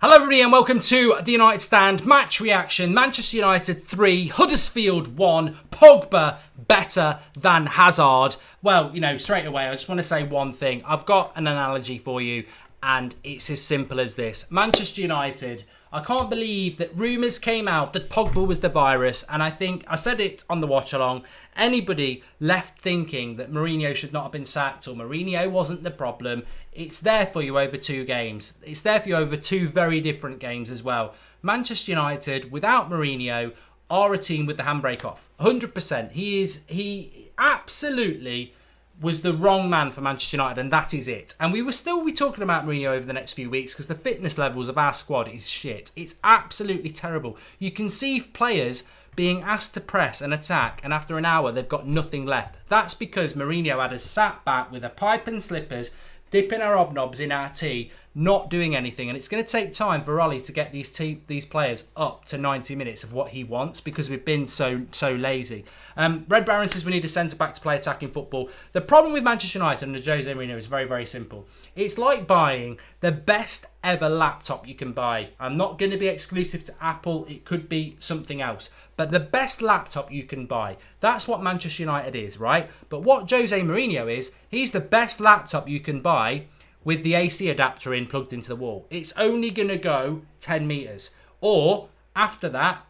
Hello everybody and welcome to the United Stand match reaction. Manchester United 3, Huddersfield 1, Pogba better than Hazard. Well, straight away I just want to say one thing. I've got an analogy for you and it's as simple as this. Manchester United, I can't believe that rumours came out that Pogba was the virus, and I think I said it on the watch along. Anybody left thinking that Mourinho should not have been sacked or Mourinho wasn't the problem, it's there for you over 2 games. It's there for you over 2 very different games as well. Manchester United, without Mourinho, are a team with the handbrake off. 100%. He absolutely was the wrong man for Manchester United, and that is it. And we will still be talking about Mourinho over the next few weeks because the fitness levels of our squad is shit. It's absolutely terrible. You can see players being asked to press and attack, and after an hour they've got nothing left. That's because Mourinho had us sat back with a pipe and slippers, dipping our obnobs in our tea, not doing anything. And it's going to take time for Ollie to get these players up to 90 minutes of what he wants because we've been so lazy. Red Baron says we need a centre-back to play attacking football. The problem with Manchester United under Jose Mourinho is very, very simple. It's like buying the best ever laptop you can buy. I'm not going to be exclusive to Apple. It could be something else. But the best laptop you can buy. That's what Manchester United is, right? But what Jose Mourinho is, he's the best laptop you can buy with the AC adapter in plugged into the wall. It's only going to go 10 metres. Or, after that,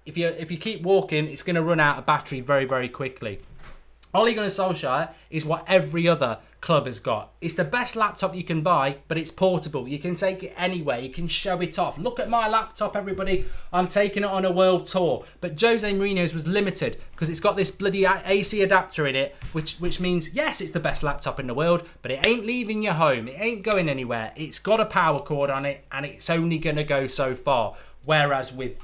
if you keep walking, it's going to run out of battery very, very quickly. Ole Gunnar Solskjaer is what every other club has got. It's the best laptop you can buy, but it's portable. You can take it anywhere. You can show it off. Look at my laptop, everybody. I'm taking it on a world tour. But Jose Mourinho's was limited because it's got this bloody AC adapter in it, which means, yes, it's the best laptop in the world, but it ain't leaving your home. It ain't going anywhere. It's got a power cord on it, and it's only going to go so far. Whereas with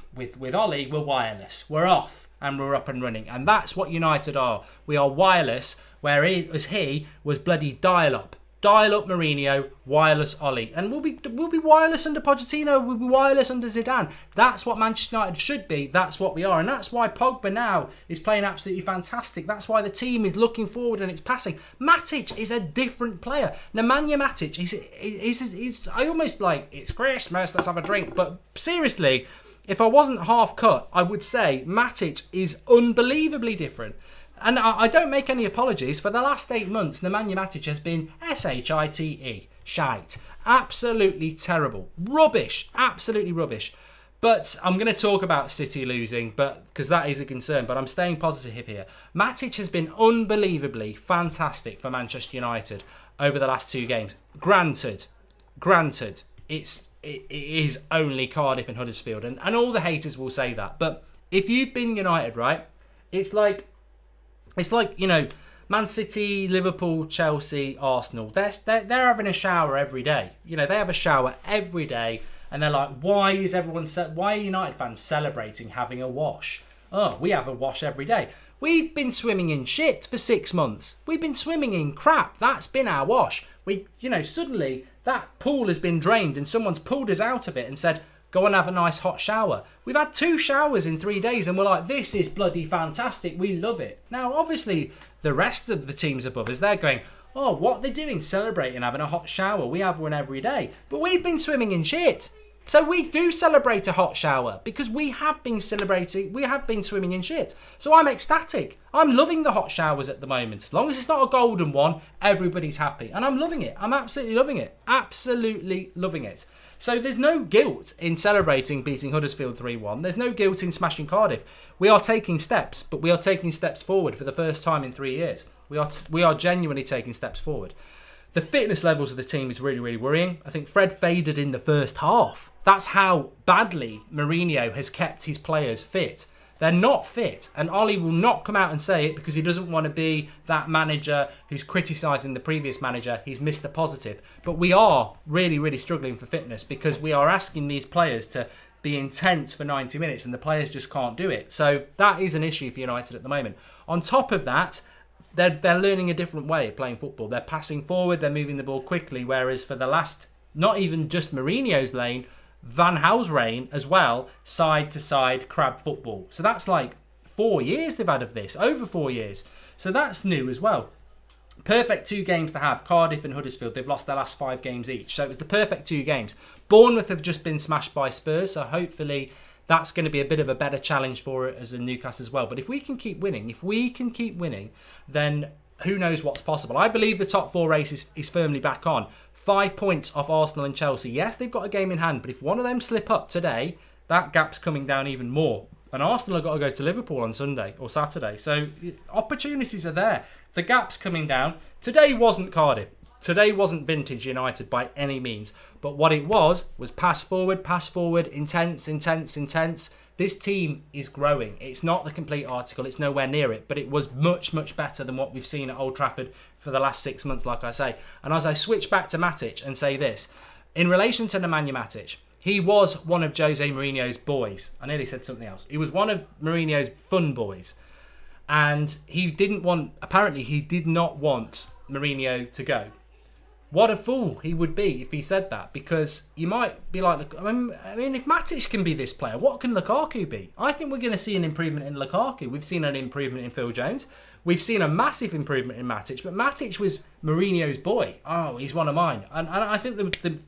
Ollie, we're wireless. We're off and we're up and running. And that's what United are. We are wireless, whereas he was bloody dial-up. Dial-up Mourinho, wireless Ollie. And we'll be wireless under Pochettino, we'll be wireless under Zidane. That's what Manchester United should be. That's what we are. And that's why Pogba now is playing absolutely fantastic. That's why the team is looking forward and it's passing. Matic is a different player. Nemanja Matic is I almost like, it's Christmas, let's have a drink. But seriously, if I wasn't half cut, I would say Matic is unbelievably different. And I don't make any apologies. For the last 8 months, Nemanja Matic has been shite. Shite. Absolutely terrible. Rubbish. Absolutely rubbish. But I'm going to talk about City losing, because that is a concern. But I'm staying positive here. Matic has been unbelievably fantastic for Manchester United over the last 2 games. Granted, it is only Cardiff and Huddersfield. And all the haters will say that. But if you've been United, right, it's like, Man City, Liverpool, Chelsea, Arsenal. They're having a shower every day. They have a shower every day, and they're like, why are United fans celebrating having a wash? Oh, we have a wash every day. We've been swimming in shit for 6 months. We've been swimming in crap. That's been our wash. Suddenly that pool has been drained, and someone's pulled us out of it and said, go and have a nice hot shower. We've had 2 showers in 3 days and we're like, this is bloody fantastic. We love it. Now, obviously, the rest of the teams above us, they're going, oh, what are they doing? Celebrating having a hot shower. We have one every day. But we've been swimming in shit. So we do celebrate a hot shower because we have been swimming in shit. So I'm ecstatic. I'm loving the hot showers at the moment. As long as it's not a golden one, everybody's happy. And I'm loving it. I'm absolutely loving it. Absolutely loving it. So there's no guilt in celebrating beating Huddersfield 3-1. There's no guilt in smashing Cardiff. We are taking steps, but we are taking steps forward for the first time in 3 years. We are genuinely taking steps forward. The fitness levels of the team is really, really worrying. I think Fred faded in the first half. That's how badly Mourinho has kept his players fit. They're not fit. And Ollie will not come out and say it because he doesn't want to be that manager who's criticising the previous manager. He's Mr. Positive. But we are really, really struggling for fitness because we are asking these players to be intense for 90 minutes and the players just can't do it. So that is an issue for United at the moment. On top of that, they're learning a different way of playing football. They're passing forward, they're moving the ball quickly, whereas for the last, not even just Mourinho's lane, Van Gaal's reign as well, side-to-side crab football. So that's like 4 years they've had of this, over 4 years. So that's new as well. Perfect 2 games to have. Cardiff and Huddersfield, they've lost their last 5 games each. So it was the perfect 2 games. Bournemouth have just been smashed by Spurs, so hopefully that's going to be a bit of a better challenge for it as a Newcastle as well. But if we can keep winning, then who knows what's possible. I believe the top 4 race is firmly back on. 5 points off Arsenal and Chelsea. Yes, they've got a game in hand, but if one of them slip up today, that gap's coming down even more. And Arsenal have got to go to Liverpool on Sunday or Saturday. So opportunities are there. The gap's coming down. Today wasn't Cardiff. Today wasn't vintage United by any means. But what it was pass forward, intense. This team is growing. It's not the complete article. It's nowhere near it. But it was much, much better than what we've seen at Old Trafford for the last 6 months, like I say. And as I switch back to Matic and say this, in relation to Nemanja Matic, he was one of Jose Mourinho's boys. I nearly said something else. He was one of Mourinho's fun boys. And he did not want Mourinho to go. What a fool he would be if he said that, because you might be like, I mean, if Matic can be this player, what can Lukaku be? I think we're going to see an improvement in Lukaku. We've seen an improvement in Phil Jones. We've seen a massive improvement in Matic, but Matic was Mourinho's boy. Oh, he's one of mine. And I think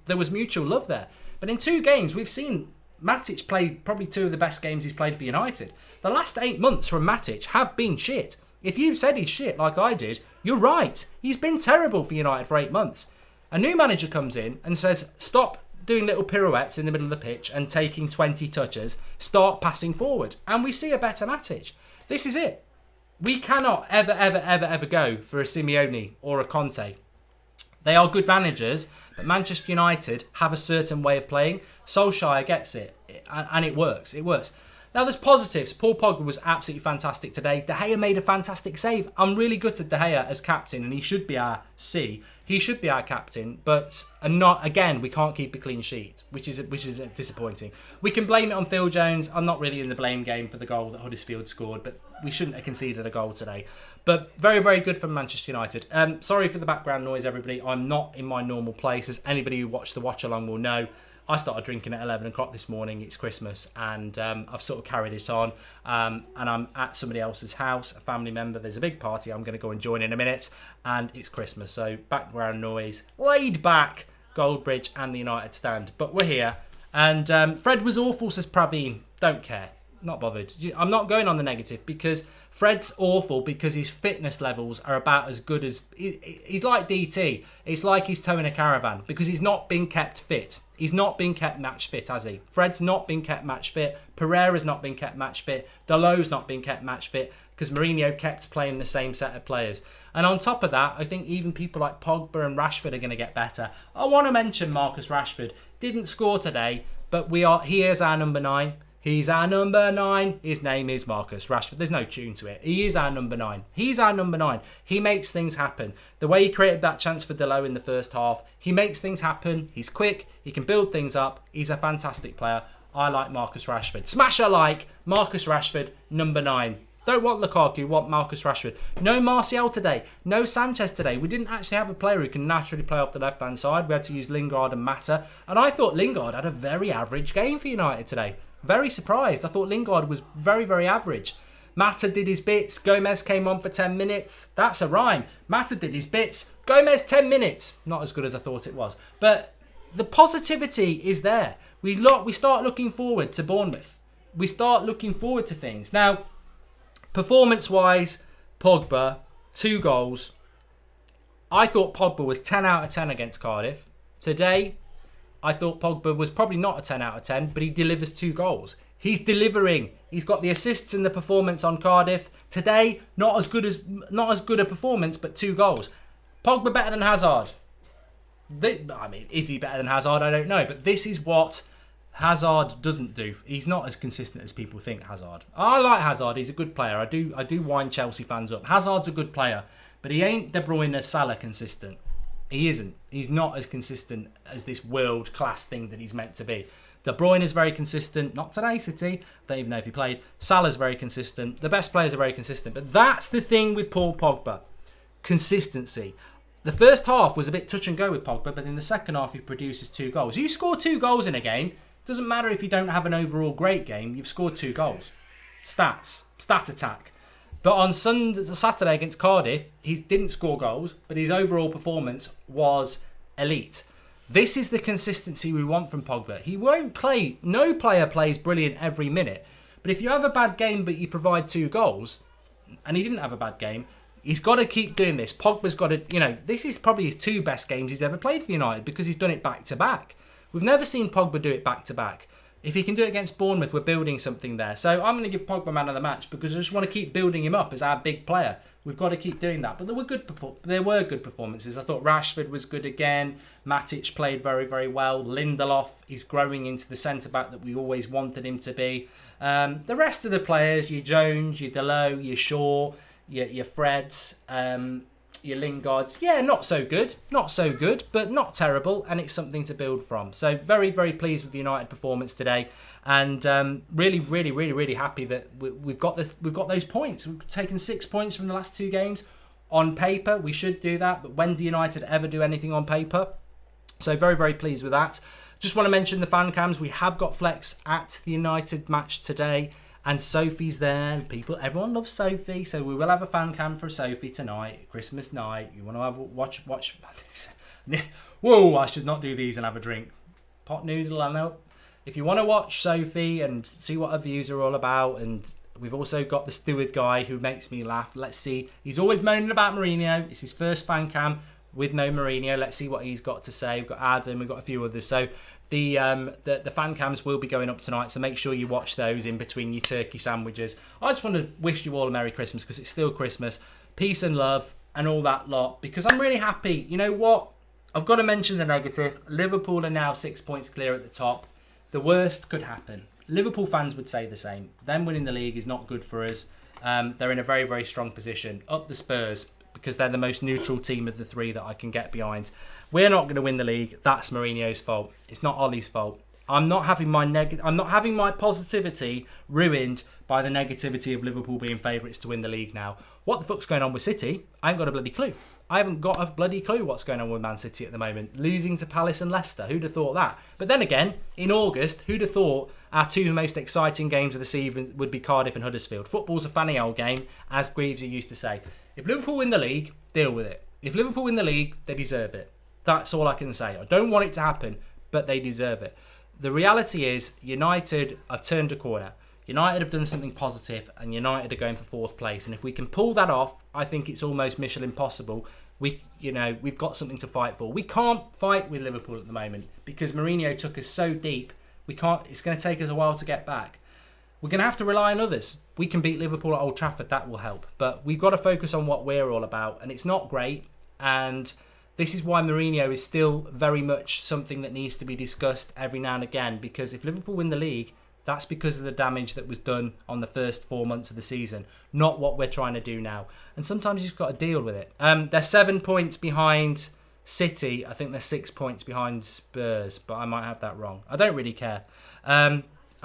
there was mutual love there. But in 2 games, we've seen Matic play probably 2 of the best games he's played for United. The last 8 months from Matic have been shit. If you've said he's shit like I did, you're right. He's been terrible for United for 8 months. A new manager comes in and says, stop doing little pirouettes in the middle of the pitch and taking 20 touches, start passing forward. And we see a better Matic. This is it. We cannot ever go for a Simeone or a Conte. They are good managers, but Manchester United have a certain way of playing. Solskjaer gets it, and it works. It works. Now, there's positives. Paul Pogba was absolutely fantastic today. De Gea made a fantastic save. I'm really gutted De Gea as captain, and he should be our C. He should be our captain, but not again. We can't keep a clean sheet, which is disappointing. We can blame it on Phil Jones. I'm not really in the blame game for the goal that Huddersfield scored, but we shouldn't have conceded a goal today. But very, very good from Manchester United. Sorry for the background noise, everybody. I'm not in my normal place, as anybody who watched the watch along will know. I started drinking at 11 o'clock this morning. It's Christmas, and I've sort of carried it on. And I'm at somebody else's house, a family member. There's a big party I'm going to go and join in a minute, and it's Christmas. So background noise, laid back, Goldbridge and the United stand. But we're here. And Fred was awful, says Praveen. Don't care. Not bothered. I'm not going on the negative, because Fred's awful because his fitness levels are about as good as... He's like DT. It's like he's towing a caravan, because he's not been kept fit. He's not been kept match fit, has he? Fred's not been kept match fit. Pereira's not been kept match fit. Dalot's not been kept match fit, because Mourinho kept playing the same set of players. And on top of that, I think even people like Pogba and Rashford are going to get better. I want to mention Marcus Rashford. Didn't score today, but he is our number 9. He's our number 9. His name is Marcus Rashford. There's no tune to it. He is our number 9. He's our number 9. He makes things happen. The way he created that chance for Dalot in the first half, he makes things happen. He's quick. He can build things up. He's a fantastic player. I like Marcus Rashford. Smash a like. Marcus Rashford, number 9. Don't want Lukaku, want Marcus Rashford. No Martial today. No Sanchez today. We didn't actually have a player who can naturally play off the left-hand side. We had to use Lingard and Mata. And I thought Lingard had a very average game for United today. Very surprised. I thought Lingard was very, very average. Mata did his bits. Gomez came on for 10 minutes. That's a rhyme. Mata did his bits. Gomez 10 minutes. Not as good as I thought it was. But the positivity is there. We start looking forward to Bournemouth. We start looking forward to things. Now, performance-wise, Pogba, 2 goals. I thought Pogba was 10 out of 10 against Cardiff. Today, I thought Pogba was probably not a 10 out of 10, but he delivers 2 goals. He's delivering. He's got the assists and the performance on Cardiff. Today, not as good a performance, but 2 goals. Pogba better than Hazard. Is he better than Hazard? I don't know, but this is what Hazard doesn't do. He's not as consistent as people think, Hazard. I like Hazard. He's a good player. I do wind Chelsea fans up. Hazard's a good player, but he ain't De Bruyne, Salah consistent. He isn't. He's not as consistent as this world-class thing that he's meant to be. De Bruyne is very consistent. Not today, City. Don't even know if he played. Salah's very consistent. The best players are very consistent. But that's the thing with Paul Pogba. Consistency. The first half was a bit touch and go with Pogba, but in the second half he produces 2 goals. You score 2 goals in a game. Doesn't matter if you don't have an overall great game. You've scored 2 goals. Stats. Stat attack. But on Saturday against Cardiff, he didn't score goals, but his overall performance was elite. This is the consistency we want from Pogba. He won't play, no player plays brilliant every minute. But if you have a bad game but you provide 2 goals, and he didn't have a bad game, he's got to keep doing this. Pogba's got to, this is probably his 2 best games he's ever played for United because he's done it back to back. We've never seen Pogba do it back to back. If he can do it against Bournemouth, we're building something there. So I'm going to give Pogba man of the match because I just want to keep building him up as our big player. We've got to keep doing that. But there were good performances. I thought Rashford was good again. Matic played very, very well. Lindelof is growing into the centre-back that we always wanted him to be. The rest of the players, your Jones, your Delow, your Shaw, your Freds, your Lingards, not so good, but not terrible, and it's something to build from. So very, very pleased with the United performance today, and really, really, really, really happy that we've got those points. We've taken 6 points from the last 2 games. On paper, we should do that, but when do United ever do anything on paper? So very, very pleased with that. Just want to mention the fan cams. We have got Flex at the United match today. And Sophie's there. Everyone loves Sophie. So we will have a fan cam for Sophie tonight, Christmas night. You want to have watch. Whoa, I should not do these and have a drink. Pot noodle, I know. If you want to watch Sophie and see what her views are all about, and we've also got the steward guy who makes me laugh. Let's see. He's always moaning about Mourinho. It's his first fan cam with no Mourinho. Let's see what he's got to say. We've got Adam, we've got a few others. So the fan cams will be going up tonight, so make sure you watch those in between your turkey sandwiches. I just want to wish you all a Merry Christmas because it's still Christmas. Peace and love and all that lot, because I'm really happy. You know what? I've got to mention the negative. Liverpool are now 6 points clear at the top. The worst could happen. Liverpool fans would say the same. Them winning the league is not good for us. They're in a very, very strong position. Up the Spurs, because they're the most neutral team of the 3 that I can get behind. We're not going to win the league. That's Mourinho's fault. It's not Ollie's fault. I'm not having my positivity ruined by the negativity of Liverpool being favourites to win the league now. What the fuck's going on with City? I ain't got a bloody clue. I haven't got a bloody clue what's going on with Man City at the moment. Losing to Palace and Leicester. Who'd have thought that? But then again, in August, who'd have thought our 2 most exciting games of the season would be Cardiff and Huddersfield? Football's a funny old game, as Greavesy used to say. If Liverpool win the league, deal with it. If Liverpool win the league, they deserve it. That's all I can say. I don't want it to happen, but they deserve it. The reality is, United have turned a corner. United have done something positive, and United are going for 4th place. And if we can pull that off, I think it's almost mission impossible. We've got something to fight for. We can't fight with Liverpool at the moment because Mourinho took us so deep. We can't. It's going to take us a while to get back. We're going to have to rely on others. We can beat Liverpool at Old Trafford. That will help. But we've got to focus on what we're all about, and it's not great. And this is why Mourinho is still very much something that needs to be discussed every now and again, because if Liverpool win the league, that's because of the damage that was done on the first 4 months of the season, not what we're trying to do now. And sometimes you've just got to deal with it. They're 7 points behind City. I think they're 6 points behind Spurs, but I might have that wrong. I don't really care.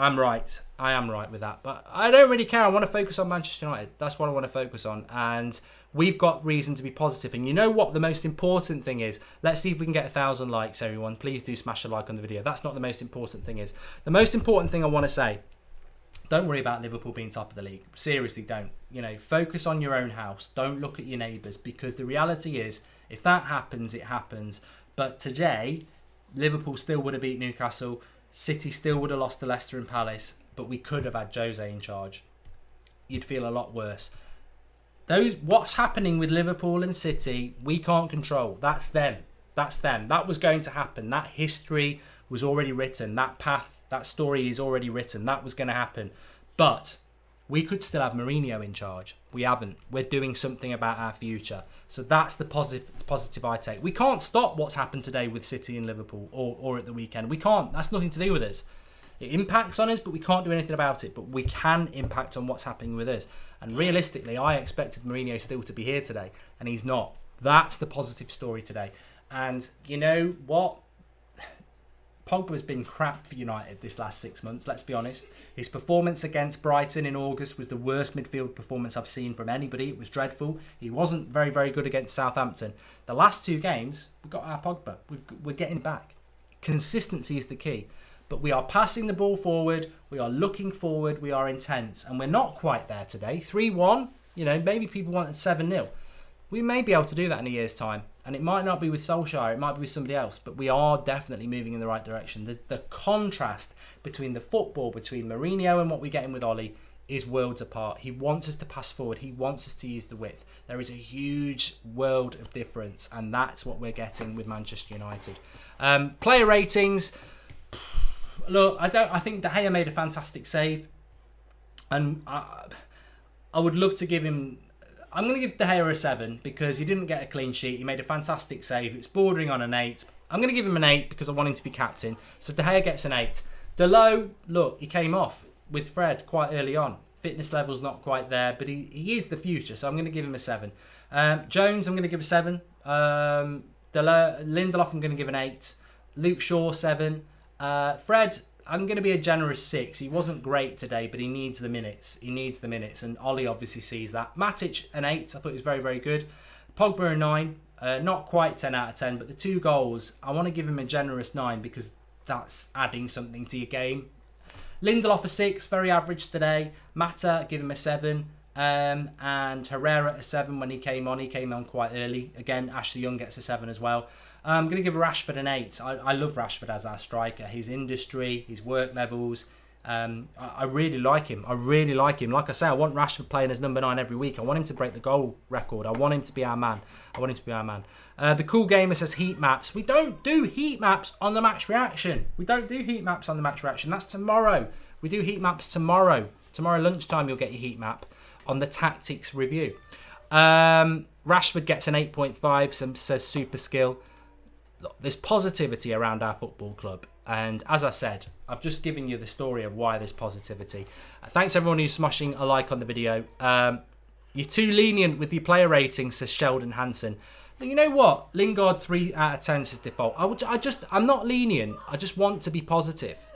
I'm right. I am right with that. But I don't really care. I want to focus on Manchester United. That's what I want to focus on. And we've got reason to be positive. And you know what the most important thing is? Let's see if we can get 1,000 likes, everyone. Please do smash a like on the video. That's not the most important thing is. The most important thing I want to say, don't worry about Liverpool being top of the league. Seriously, don't. Focus on your own house. Don't look at your neighbours, because the reality is, if that happens, it happens. But today, Liverpool still would have beat Newcastle. City still would have lost to Leicester and Palace, but we could have had Jose in charge. You'd feel a lot worse. What's happening with Liverpool and City, we can't control. That's them. That was going to happen. That history was already written. That path, that story is already written. That was going to happen. But we could still have Mourinho in charge. We haven't. We're doing something about our future. So that's the positive I take. We can't stop what's happened today with City and Liverpool or at the weekend. We can't. That's nothing to do with us. It impacts on us, but we can't do anything about it. But we can impact on what's happening with us. And realistically, I expected Mourinho still to be here today, and he's not. That's the positive story today. And you know what? Pogba's been crap for United this last 6 months, let's be honest. His performance against Brighton in August was the worst midfield performance I've seen from anybody. It was dreadful. He wasn't very, very good against Southampton. The last 2 games, we got our Pogba. We're getting back. Consistency is the key. But we are passing the ball forward. We are looking forward. We are intense. And we're not quite there today. 3-1. You know, maybe people wanted 7-0. We may be able to do that in a year's time. And it might not be with Solskjaer, it might be with somebody else. But we are definitely moving in the right direction. The contrast between the football, between Mourinho and what we're getting with Ollie is worlds apart. He wants us to pass forward. He wants us to use the width. There is a huge world of difference. And that's what we're getting with Manchester United. Player ratings. Look, I think De Gea made a fantastic save. And I would love to give him... I'm going to give De Gea a 7 because he didn't get a clean sheet. He made a fantastic save. It's bordering on an 8. I'm going to give him an 8 because I want him to be captain. So De Gea gets an 8. Delo, look, he came off with Fred quite early on. Fitness level's not quite there, but he is the future. So I'm going to give him a 7. Jones, I'm going to give a 7. Lindelof, I'm going to give an 8. Luke Shaw, 7. Fred... I'm going to be a generous 6. He wasn't great today, but he needs the minutes. He needs the minutes, and Ollie obviously sees that. Matic, an 8. I thought he was very, very good. Pogba, a 9. Not quite 10 out of 10, but the 2 goals, I want to give him a generous 9 because that's adding something to your game. Lindelof, a 6. Very average today. Mata, give him a 7. And Herrera, a 7 when he came on. He came on quite early. Again, Ashley Young gets a 7 as well. I'm going to give Rashford an 8. I love Rashford as our striker. His industry, his work levels. I really like him. I really like him. Like I say, I want Rashford playing as number 9 every week. I want him to break the goal record. I want him to be our man. The Cool Gamer says heat maps. We don't do heat maps on the match reaction. That's tomorrow. We do heat maps tomorrow. Tomorrow lunchtime you'll get your heat map on the tactics review. Rashford gets an 8.5. Some says super skill. Look, there's positivity around our football club, and as I said, I've just given you the story of why there's positivity. Thanks everyone who's smashing a like on the video. You're too lenient with your player ratings, says Sheldon Hansen. You know what? Lingard 3 out of 10 says default. I'm not lenient. I just want to be positive.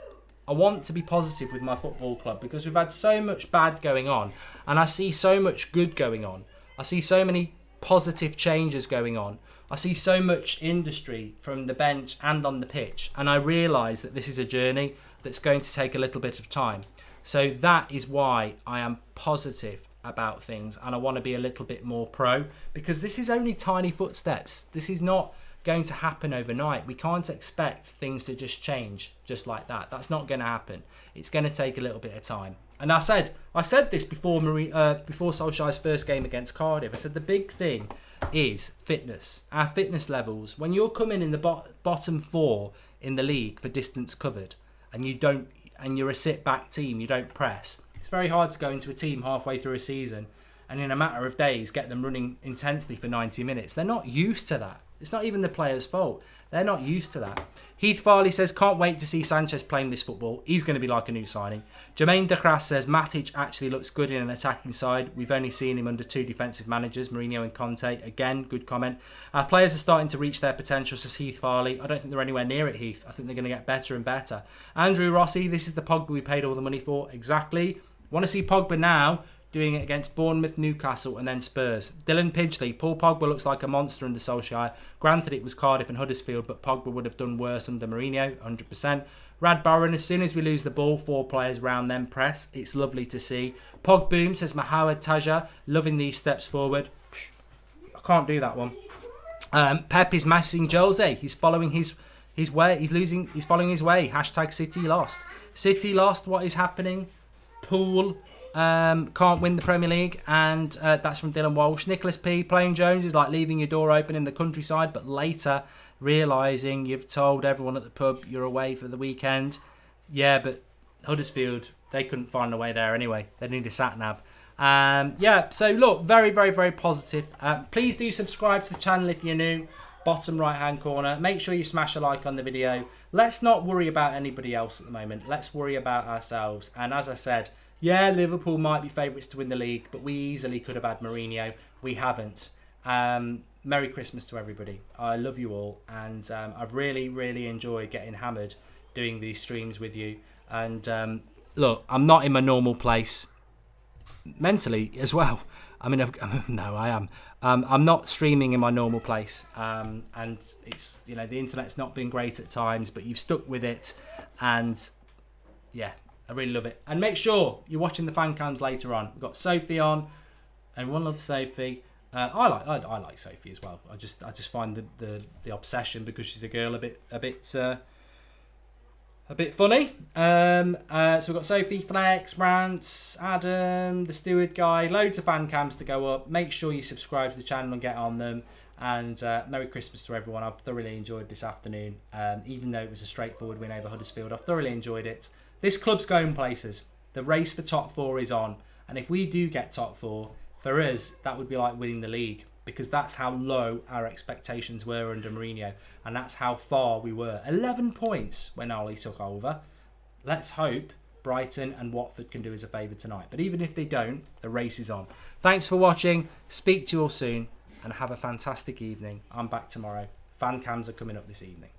I want to be positive with my football club because we've had so much bad going on, and I see so much good going on. I see so many positive changes going on. I see so much industry from the bench and on the pitch, and I realise that this is a journey that's going to take a little bit of time. So that is why I am positive about things, and I want to be a little bit more pro, because this is only tiny footsteps. This is not going to happen overnight. We can't expect things to just change just like that. That's not going to happen. It's going to take a little bit of time. And I said this before Solskjaer's first game against Cardiff. I said the big thing is fitness. Our fitness levels. When you're coming in the bottom 4 in the league for distance covered, and you're a sit-back team, you don't press. It's very hard to go into a team halfway through a season and in a matter of days get them running intensely for 90 minutes. They're not used to that. It's not even the players' fault. They're not used to that. Heath Farley says, can't wait to see Sanchez playing this football. He's going to be like a new signing. Jermaine Decras says, Matic actually looks good in an attacking side. We've only seen him under 2 defensive managers, Mourinho and Conte. Again, good comment. Our players are starting to reach their potential, says Heath Farley. I don't think they're anywhere near it, Heath. I think they're going to get better and better. Andrew Rossi, this is the Pogba we paid all the money for. Exactly. Want to see Pogba now doing it against Bournemouth, Newcastle and then Spurs. Dylan Pidgley, Paul Pogba looks like a monster under Solskjaer. Granted it was Cardiff and Huddersfield, but Pogba would have done worse under Mourinho, 100%. Rad Barron, as soon as we lose the ball, 4 players round them press. It's lovely to see. Pog Boom says Mahawad Taja, loving these steps forward. I can't do that one. Pep is messing Jose. He's following his way. He's following his way. Hashtag City lost. City lost. What is happening? Pool can't win the Premier League, and that's from Dylan Walsh. Nicholas P, playing Jones is like leaving your door open in the countryside, but later realising you've told everyone at the pub you're away for the weekend. Yeah, but Huddersfield, they couldn't find a way there anyway. They need a sat-nav. Yeah, so look, very, very, very positive. Please do subscribe to the channel if you're new. Bottom right hand corner. Make sure you smash a like on the video. Let's not worry about anybody else at the moment. Let's worry about ourselves. And as I said, yeah, Liverpool might be favourites to win the league, but we easily could have had Mourinho. We haven't. Merry Christmas to everybody. I love you all, and I've really, really enjoyed getting hammered doing these streams with you. And look, I'm not in my normal place mentally as well. I mean, no, I am. I'm not streaming in my normal place, and it's, you know, the internet's not been great at times, but you've stuck with it, and yeah, I really love it. And make sure you're watching the fan cams later on. We've got Sophie on, Everyone loves Sophie. I like Sophie as well. I just find the obsession, because she's a girl, a bit funny. So we've got Sophie, Flex, Rants, Adam, the steward guy, loads of fan cams to go up. Make sure you subscribe to the channel and get on them. And Merry Christmas to everyone. I've thoroughly enjoyed this afternoon. Even though it was a straightforward win over Huddersfield, I've thoroughly enjoyed it. This club's going places. The race for top 4 is on. And if we do get top 4, for us, that would be like winning the league, because that's how low our expectations were under Mourinho, and that's how far we were. 11 points when Ollie took over. Let's hope Brighton and Watford can do us a favour tonight. But even if they don't, the race is on. Thanks for watching. Speak to you all soon, and have a fantastic evening. I'm back tomorrow. Fan cams are coming up this evening.